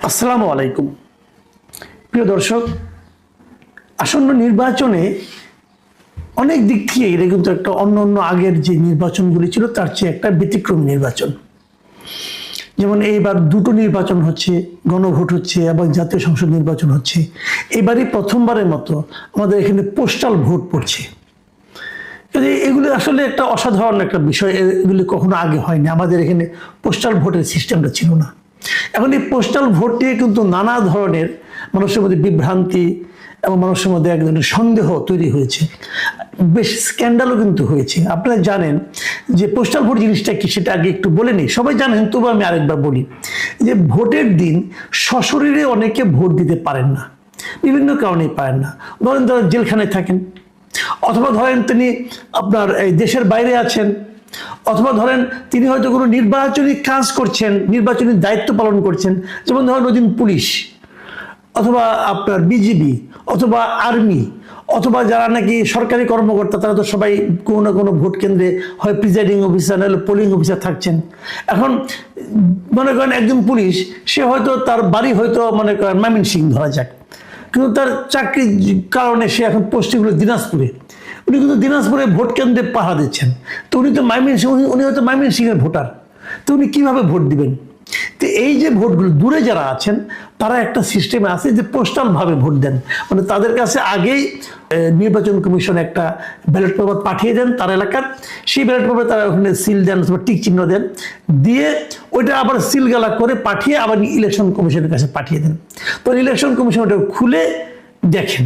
আসসালামু আলাইকুম প্রিয় দর্শক, আসন্ন নির্বাচনে অনেক দিক থেকে এটা কিন্তু একটা অন্য আগের যে নির্বাচনগুলি ছিল তার চেয়ে একটা ব্যতিক্রমী নির্বাচন। যেমন এইবার দুটো নির্বাচন হচ্ছে, গণভোট হচ্ছে এবং জাতীয় সংসদ নির্বাচন হচ্ছে। এবারই প্রথমবারের মতো আমাদের এখানে পোস্টাল ভোট পড়ছে। এগুলি আসলে একটা অসাধারণ একটা বিষয়, এগুলি কখনো আগে হয়নি। আমাদের এখানে পোস্টাল ভোটের সিস্টেমটা ছিল না। এখন এই পোস্টাল ভোট নিয়ে কিন্তু নানা ধরনের মানুষের মধ্যে বিভ্রান্তি এবং মানুষের মধ্যে এক ধরনের সন্দেহ তৈরি হয়েছে, বেশ স্ক্যান্ডালও কিন্তু হয়েছে। আপনারা জানেন যে পোস্টাল ভোট জিনিসটা কি, সেটা আগে একটু বলে নিই। সবাই জানেন, তবু আমি আরেকবার বলি যে ভোটের দিন সশরীরে অনেকে ভোট দিতে পারেন না, বিভিন্ন কারণেই পারেন না। ধরেন তারা জেলখানায় থাকেন, অথবা ধরেন তিনি আপনার এই দেশের বাইরে আছেন, অথবা ধরেন তিনি হয়তো কোনো নির্বাচনী কাজ করছেন, নির্বাচনী দায়িত্ব পালন করছেন। যেমন ধরেন ওই দিন পুলিশ, অথবা আপনার বিজিবি, অথবা আর্মি, অথবা যারা নাকি সরকারি কর্মকর্তা, তারা তো সবাই কোনো না কোনো ভোট কেন্দ্রে হয় প্রিজাইডিং অফিসার নাহলে পোলিং অফিসার থাকছেন। এখন মনে করেন একজন পুলিশ, সে হয়তো তার বাড়ি হয়তো মনে করেন ময়মনসিংহ ধরা যাক, কিন্তু তার চাকরির কারণে সে এখন পোস্টিং হলো দিনাজপুরে। উনি কিন্তু দিনাজপুরে ভোট কেন্দ্রে পাহারা দিচ্ছেন, তো উনি তো ময়মনসিংহ, উনি হয়তো ময়মনসিংহের ভোটার, তো উনি কীভাবে ভোট দিবেন? তো এই যে ভোটগুলো দূরে যারা আছেন, তারা একটা সিস্টেমে আছে যে পোস্টালভাবে ভোট দেন, মানে তাদের কাছে আগেই নির্বাচন কমিশন একটা ব্যালট পেপার পাঠিয়ে দেন তার এলাকার। সেই ব্যালট পেপারে তারা ওখানে সিল দেন অথবা টিক চিহ্ন দেন, দিয়ে ওইটা আবার সিলগালা করে পাঠিয়ে আবার ইলেকশন কমিশনের কাছে পাঠিয়ে দেন। তো ইলেকশন কমিশন ওটা খুলে দেখেন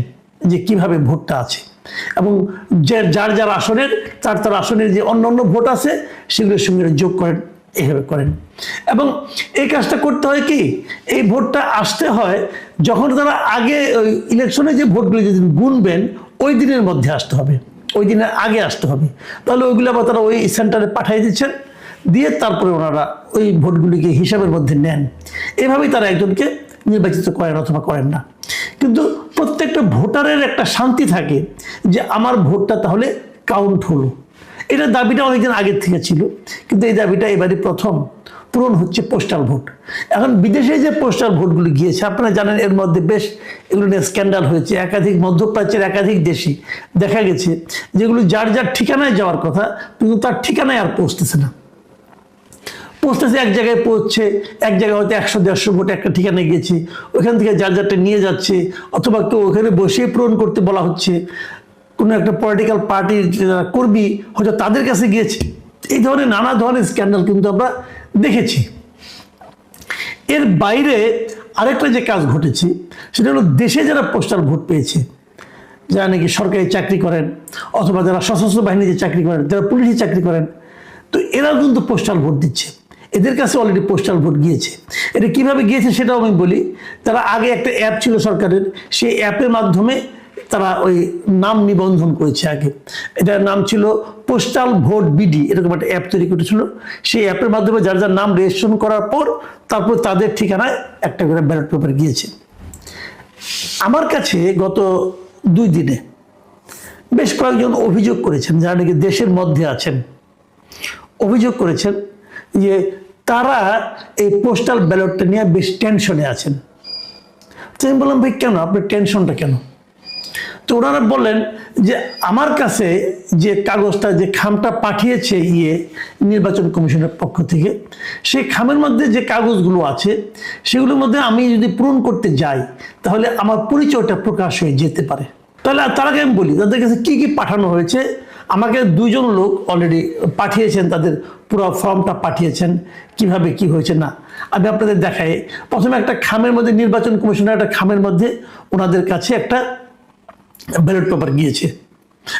যে কিভাবে ভোটটা আছে, এবং যার যার আসনের তার আসনের যে অন্য ভোট আছে সেগুলোর সঙ্গে যোগ করেন, এইভাবে করেন। এবং এই কাজটা করতে হয় কি, এই ভোটটা আসতে হয় যখন তারা আগে ওই ইলেকশনে যে ভোটগুলো যেদিন গুনবেন ওই দিনের মধ্যে আসতে হবে, ওই দিনের আগে আসতে হবে। তাহলে ওইগুলো আবার তারা ওই সেন্টারে পাঠিয়ে দিচ্ছেন, দিয়ে তারপরে ওনারা ওই ভোটগুলিকে হিসাবের মধ্যে নেন। এভাবেই তারা একজনকে নির্বাচিত করেন অথবা করেন না। কিন্তু প্রত্যেকটা ভোটারের একটা শান্তি থাকে যে আমার ভোটটা তাহলে কাউন্ট হলো। এটা দাবিটা অনেকদিন আগের থেকে ছিল, কিন্তু এই দাবিটা এবারে প্রথম পূরণ হচ্ছে পোস্টাল ভোট। এখন বিদেশে যে পোস্টাল ভোটগুলো গিয়েছে, আপনারা জানেন এর মধ্যে বেশ এগুলো নিয়ে স্ক্যান্ডাল হয়েছে। একাধিক মধ্যপ্রাচ্যের একাধিক দেশে দেখা গেছে যেগুলো যার যার ঠিকানায় যাওয়ার কথা, কিন্তু তার ঠিকানায় আর পৌঁছতেছে না। পৌঁছতেছে এক জায়গায় পৌঁছছে, এক জায়গায় হয়তো 100-150 ভোট একটা ঠিকানায় গিয়েছে, ওইখান থেকে যার যারটা নিয়ে যাচ্ছে, অথবা কেউ ওখানে বসে পূরণ করতে বলা হচ্ছে। কোনো একটা পলিটিক্যাল পার্টির যারা কর্মী হয়তো তাদের কাছে গিয়েছে। এই ধরনের নানা ধরনের স্ক্যান্ডাল কিন্তু আমরা দেখেছি। এর বাইরে আরেকটা যে কাজ ঘটেছে সেটা হলো দেশে যারা পোস্টাল ভোট পেয়েছে, যারা নাকি সরকারি চাকরি করেন, অথবা যারা সশস্ত্র বাহিনীতে চাকরি করেন, যারা পুলিশে চাকরি করেন, তো এরাও কিন্তু পোস্টাল ভোট দিচ্ছে। এদের কাছে অলরেডি পোস্টাল ভোট গিয়েছে। এটা কিভাবে গিয়েছে সেটাও আমি বলি। তারা আগে একটা অ্যাপ ছিল সরকারের, সেই অ্যাপের মাধ্যমে তারা ওই নাম নিবন্ধন করেছে। আগে এটার নাম ছিল পোস্টাল ভোট বিডি, এরকম একটা অ্যাপ তৈরি করেছিল। সেই অ্যাপের মাধ্যমে যার যার নাম রেজিস্ট্রেশন করার পর তারপর তাদের ঠিকানায় একটা করে ব্যালট পেপার গিয়েছে। আমার কাছে গত 2 দিনে বেশ কয়েকজন অভিযোগ করেছেন, যারা নাকি দেশের মধ্যে আছেন, অভিযোগ করেছেন যে তারা এই পোস্টাল ব্যালটটা নিয়ে বেশ টেনশনে আছেন। তো আমি বললাম, ভাই কেন, আপনার টেনশনটা কেন? তো ওনারা বললেন যে আমার কাছে যে কাগজটা, যে খামটা পাঠিয়েছে নির্বাচন কমিশনের পক্ষ থেকে, সেই খামের মধ্যে যে কাগজগুলো আছে সেগুলোর মধ্যে আমি যদি পূরণ করতে যাই তাহলে আমার পরিচয়টা প্রকাশ হয়ে যেতে পারে। তাহলে তারাকে আমি বলি তাদের কাছে কি কি পাঠানো হয়েছে। আমাকে 2 জন লোক অলরেডি পাঠিয়েছেন, তাদের পুরো ফর্মটা পাঠিয়েছেন, কিভাবে কি হয়েছে না আমি আপনাদের দেখাই। প্রথমে একটা খামের মধ্যে, নির্বাচন কমিশনের একটা খামের মধ্যে ওনাদের কাছে একটা ব্যালট পেপার গিয়েছে,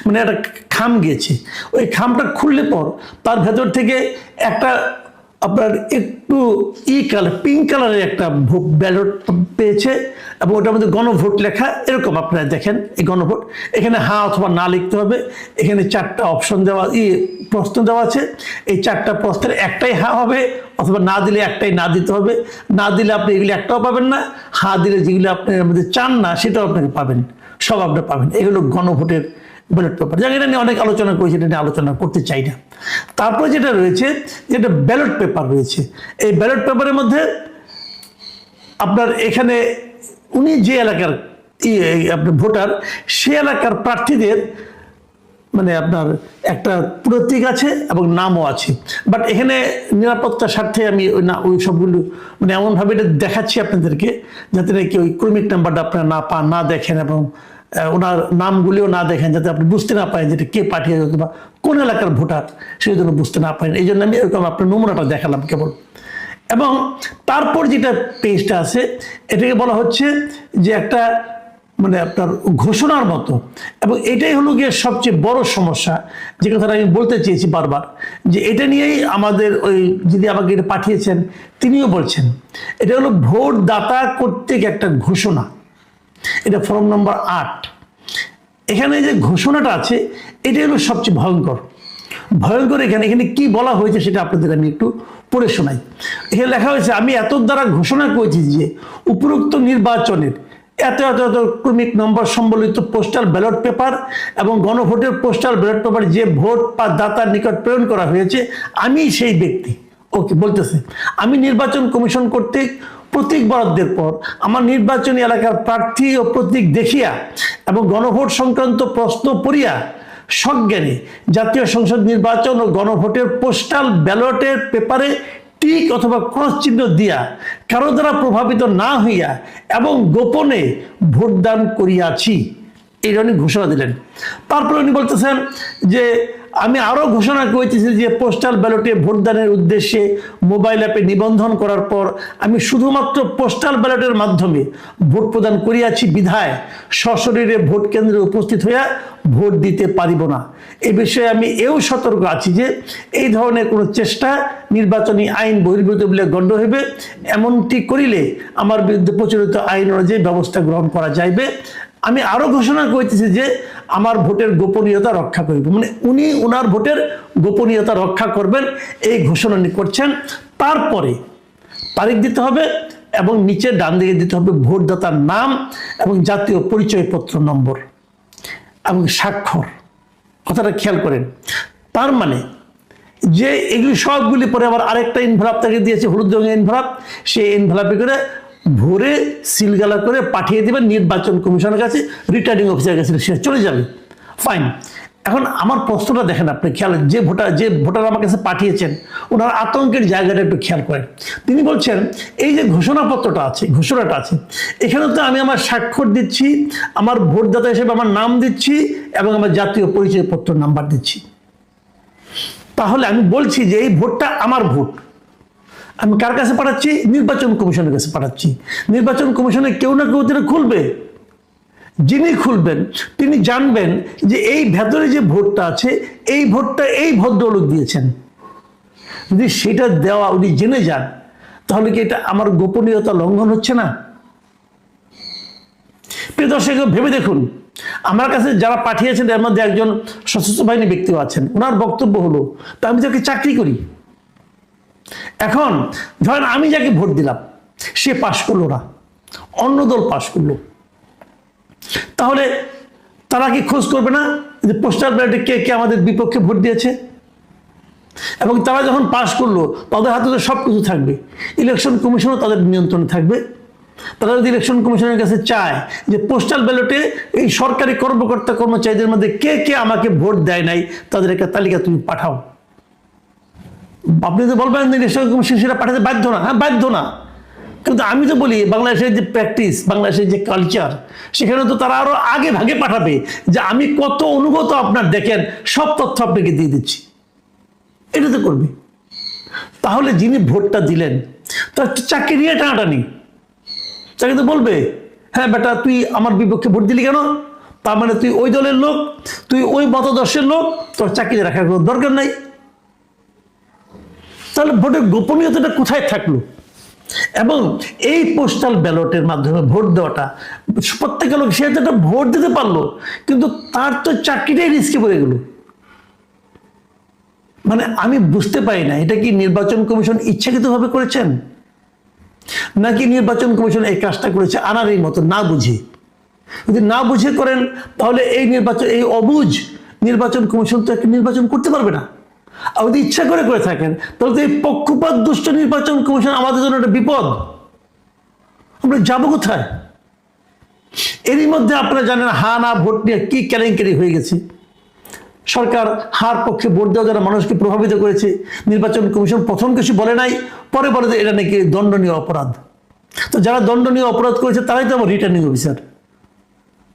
মানে একটা খাম গিয়েছে। ওই খামটা খুললে পর তার ভেতর থেকে একটা আপনার একটু কালার, পিঙ্ক কালারের একটা ব্যালট পেয়েছে, এবং ওটার মধ্যে গণভোট লেখা। এরকম আপনারা দেখেন এই গণভোট, এখানে হ্যাঁ অথবা না লিখতে হবে। এখানে 4টা অপশন দেওয়া, প্রশ্ন দেওয়া আছে। এই 4টা প্রশ্নের একটাই হ্যাঁ হবে, অথবা না দিলে একটাই না দিতে হবে। না দিলে আপনি এগুলি একটাও পাবেন না, হ্যাঁ দিলে যেগুলো আপনি এর মধ্যে চান না সেটাও আপনাকে পাবেন, সব আপনি পাবেন। এগুলো গণভোটের ব্যালট পেপার। যাক, এটা নিয়ে অনেক আলোচনা করেছি, এটা নিয়ে আলোচনা করতে চাই না। তারপরে যেটা রয়েছে, যেটা ব্যালট পেপার রয়েছে, এই ব্যালট পেপারের মধ্যে আপনার এখানে উনি যে এলাকার আপনার ভোটার, সে এলাকার প্রার্থীদের মানে আপনার একটা প্রতীক আছে এবং নামও আছে। বাট এখানে নিরাপত্তার স্বার্থে আমি ওই সবগুলো মানে এমনভাবে এটা দেখাচ্ছি আপনাদেরকে, যাতে নাকি ওই ক্রমিক নাম্বারটা আপনারা না দেখেন এবং ওনার নামগুলিও না দেখেন, যাতে আপনি বুঝতে না পারেন যেটা কে পাঠিয়েছে অথবা কোন এলাকার ভোটার, সেই জন্য বুঝতে না পারেন। এই জন্য আমি এরকম আপনার নমুনাটা দেখালাম কেবল। এবং তারপর যেটা পেজটা আছে, এটাকে বলা হচ্ছে যে একটা মানে আপনার ঘোষণার মতো, এবং এটাই হলো গিয়ে সবচেয়ে বড় সমস্যা, যে কথাটা আমি বলতে চেয়েছি বারবার, যে এটা নিয়েই আমাদের ওই যিনি আমাকে এটা পাঠিয়েছেন তিনিও বলছেন, এটা হলো ভোটদাতা কর্তৃক একটা ঘোষণা। এটা ফর্ম নম্বর 8। এখানে যে ঘোষণাটা আছে এটাই হলো সবচেয়ে ভয়ঙ্কর। এখানে কি বলা হয়েছে সেটা আপনাদের আমি একটু পড়ে শোনাই। এখানে লেখা হয়েছে, আমি এত দ্বারা ঘোষণা করেছি যে উপরোক্ত নির্বাচনের এত এত এত ক্রমিক নম্বর সম্বলিত পোস্টাল ব্যালট পেপার এবং গণভোটের পোস্টাল ব্যালট পেপার যে ভোট দাতার নিকট প্রেরণ করা হয়েছে, আমি সেই ব্যক্তি। ওকে বলতেছে, আমি নির্বাচন কমিশন কর্তৃক প্রতীক বরাদ্দের পর আমার নির্বাচনী এলাকার প্রার্থী ও প্রতীক দেখিয়া এবং গণভোট সংক্রান্ত প্রশ্ন পড়িয়া সজ্ঞানে জাতীয় সংসদ নির্বাচন ও গণভোটের পোস্টাল ব্যালটের পেপারে টিক অথবা ক্রস চিহ্ন দিয়া কারো দ্বারা প্রভাবিত না হইয়া এবং গোপনে ভোটদান করিয়াছি, এই উনি ঘোষণা দিলেন। তারপরে উনি বলতেছেন যে আমি আরো ঘোষণা করেছি যে পোস্টাল ব্যালটে ভোটদানের উদ্দেশ্যে মোবাইল অ্যাপে নিবন্ধন করার পর আমি শুধুমাত্র পোস্টাল ব্যালটের মাধ্যমে ভোট প্রদান করিয়াছি বিধায় সশরীরে ভোট কেন্দ্রে উপস্থিত হইয়া ভোট দিতে পারিব না। এই বিষয়ে আমি এও সতর্ক আছি যে এই ধরনের কোনো চেষ্টা নির্বাচনী আইন বহির্ভূত বলে গণ্য হইবে, এমনটি করিলে আমার বিরুদ্ধে প্রচলিত আইন অনুযায়ী ব্যবস্থা গ্রহণ করা যাইবে। আমি আরো ঘোষণা করতেছি যে আমার ভোটের গোপনীয়তা রক্ষা করব, মানে উনি ওনার ভোটের গোপনীয়তা রক্ষা করবেন, এই ঘোষণা করছেন। তারপরে তারিখ দিতে হবে এবং নিচে ডান দিকে দিতে হবে ভোটদাতার নাম এবং জাতীয় পরিচয়পত্র নম্বর এবং স্বাক্ষর। কথাটা খেয়াল করেন। তার মানে যে এগুলি সবগুলি পরে আবার আরেকটা এনভেলপ তাকে দিয়েছে, হলুদ রঙের এনভেলপ, সেই এনভেলপে করে ভরে সিলগালা করে পাঠিয়ে দেবেন নির্বাচন কমিশনের কাছে, রিটার্নিং অফিসারের কাছে, সে চলে যাবে। ফাইন। এখন আমার প্রশ্নটা দেখেন আপনি, খেয়াল, যে ভোটার আমার কাছে পাঠিয়েছেন ওনার আতঙ্কের জায়গাটা একটু খেয়াল করেন। তিনি বলছেন এই যে ঘোষণাটা আছে, এখানে তো আমি আমার স্বাক্ষর দিচ্ছি, আমার ভোটদাতা হিসেবে আমার নাম দিচ্ছি এবং আমার জাতীয় পরিচয়পত্র নাম্বার দিচ্ছি। তাহলে আমি বলছি যে এই ভোটটা আমার ভোট, আমি কার কাছে পাঠাচ্ছি? নির্বাচন কমিশনের কাছে পাঠাচ্ছি। নির্বাচন কমিশনে কেউ না কেউ তিনি খুলবে, যিনি খুলবেন তিনি জানবেন যে এই ভেতরে যে ভোটটা আছে এই ভোটটা এই ভদ্রলোক দিয়েছেন। যদি সেটা দেওয়া উনি জেনে যান, তাহলে কি এটা আমার গোপনীয়তা লঙ্ঘন হচ্ছে না? প্রিয় দর্শক, ভেবে দেখুন, আমার কাছে যারা পাঠিয়েছেন এর মধ্যে একজন সশস্ত্র বাহিনী ব্যক্তিও আছেন। ওনার বক্তব্য হলো, তা আমি যাকে চাকরি করি, এখন ধরেন আমি যাকে ভোট দিলাম সে পাশ করলো না, অন্য দল পাশ করলো, তাহলে তারা কি খোঁজ করবে না যে পোস্টাল ব্যালটে কে কে আমাদের বিপক্ষে ভোট দিয়েছে? এবং তারা যখন পাশ করলো তাদের হাতে তো সব কিছু থাকবে, ইলেকশন কমিশনও তাদের নিয়ন্ত্রণে থাকবে। তারা যদি ইলেকশন কমিশনের কাছে চায় যে পোস্টাল ব্যালটে এই সরকারি কর্মকর্তা কর্মচারীদের মধ্যে কে কে আমাকে ভোট দেয় নাই তাদের একটা তালিকা তুমি পাঠাও, আপনি তো বলবেন ইলেকশন কমিশন সেটা পাঠাতে বাধ্য না। হ্যাঁ, বাধ্য না, কিন্তু আমি তো বলি বাংলাদেশের যে প্র্যাকটিস, বাংলাদেশের যে কালচার, সেখানে তো তারা আরো আগে ভাগে পাঠাবে যে আমি কত অনুগত আপনার, দেখেন সব তথ্য আপনাকে দিয়ে দিচ্ছি, এটা তো করবে। তাহলে যিনি ভোটটা দিলেন তার চাকরি নিয়ে টানাটানি, তাকে তো বলবে হ্যাঁ বেটা তুই আমার বিপক্ষে ভোট দিলি কেন, তার মানে তুই ওই দলের লোক, তুই ওই মতাদর্শের লোক, তোর চাকরি রাখার কোনো দরকার নাই। তাহলে ভোটের গোপনীয়তাটা কোথায় থাকলো? এবং এই পোস্টাল ব্যালটের মাধ্যমে ভোট দেওয়াটা, প্রত্যেক লোক সে একটা ভোট দিতে পারলো, কিন্তু তার তো চাকরিটাই রিস্কে পড়ে গেল। মানে আমি বুঝতে পারি না, এটা কি নির্বাচন কমিশন ইচ্ছাকৃতভাবে করেছেন, নাকি নির্বাচন কমিশন এই কাজটা করেছে আনার এই মতো না বুঝে? যদি না বুঝে করেন তাহলে এই অবুঝ নির্বাচন কমিশন তো একটা নির্বাচন করতে পারবে না। আর যদি ইচ্ছা করে থাকেন তাহলে তো এই পক্ষপাত দুষ্ট নির্বাচন কমিশন আমাদের জন্য একটা বিপদ। আমরা যাবো কোথায়? এরই মধ্যে আপনারা জানেন হা না ভোট নিয়ে কি কেলেঙ্কারি হয়ে গেছে। সরকার হার পক্ষে ভোট দেওয়া যারা মানুষকে প্রভাবিত করেছে, নির্বাচন কমিশন প্রথম কিছু বলে নাই, পরে বলে যে এটা নাকি দণ্ডনীয় অপরাধ। তো যারা দণ্ডনীয় অপরাধ করেছে তারাই তো আমার রিটার্নিং অফিসার।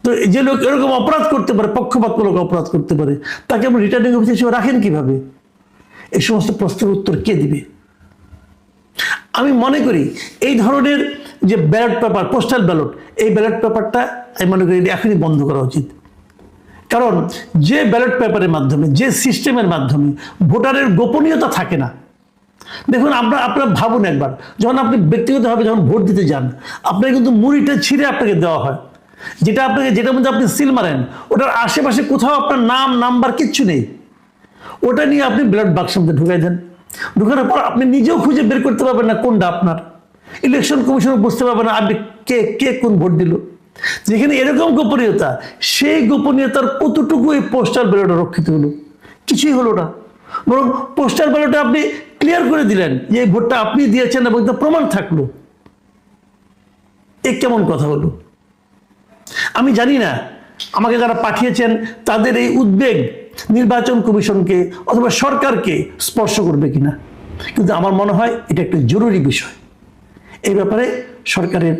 তো যে লোক এরকম অপরাধ করতে পারে, পক্ষপাতমূলক অপরাধ করতে পারে, তাকে আপনি রিটার্নিং অফিসার হিসেবে রাখেন কিভাবে? এই সমস্ত প্রশ্নের উত্তর কে দিবে? আমি মনে করি এই ধরনের যে ব্যালট পেপার, পোস্টাল ব্যালট, এই ব্যালট পেপারটা আমি মনে করি এখনই বন্ধ করা উচিত। কারণ যে ব্যালট পেপারের মাধ্যমে, যে সিস্টেমের মাধ্যমে ভোটারের গোপনীয়তা থাকে না। দেখুন আপনারা ভাবুন একবার, যখন আপনি ব্যক্তিগতভাবে যখন ভোট দিতে যান, আপনাকে কিন্তু মুড়িটা ছিঁড়ে আপনাকে দেওয়া হয়, যেটার মধ্যে আপনি সিল মারেন, ওটার আশেপাশে কোথাও আপনার নাম নাম্বার কিচ্ছু নেই। ওটা নিয়ে আপনি ব্যালট বাক্সের মধ্যে ঢুকাই দেন। ঢুকানোর পর আপনি নিজেও খুঁজে বের করতে পারবেন না কোনটা আপনার। ইলেকশন কমিশনও বুঝতে পারবে না আপনি কে কোন ভোট দিল। যেখানে এরকম গোপনীয়তা, সেই গোপনীয়তার কতটুকু এই পোস্টাল ব্যালটে রক্ষিত হলো? কিছুই হলো না। বরং পোস্টাল ব্যালটে আপনি ক্লিয়ার করে দিলেন যে এই ভোটটা আপনি দিয়েছেন এবং প্রমাণ থাকলো। এ কেমন কথা হলো? আমি জানি না আমাকে যারা পাঠিয়েছেন তাদের এই উদ্বেগ নির্বাচন কমিশনকে অথবা সরকারকে স্পর্শ করবে কিনা, কিন্তু আমার মনে হয় এটা একটা জরুরি বিষয়। এই ব্যাপারে সরকারের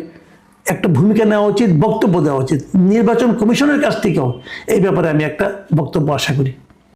একটা ভূমিকা নেওয়া উচিত, বক্তব্য দেওয়া উচিত। নির্বাচন কমিশনের কাছ থেকেও এই ব্যাপারে আমি একটা বক্তব্য আশা করি।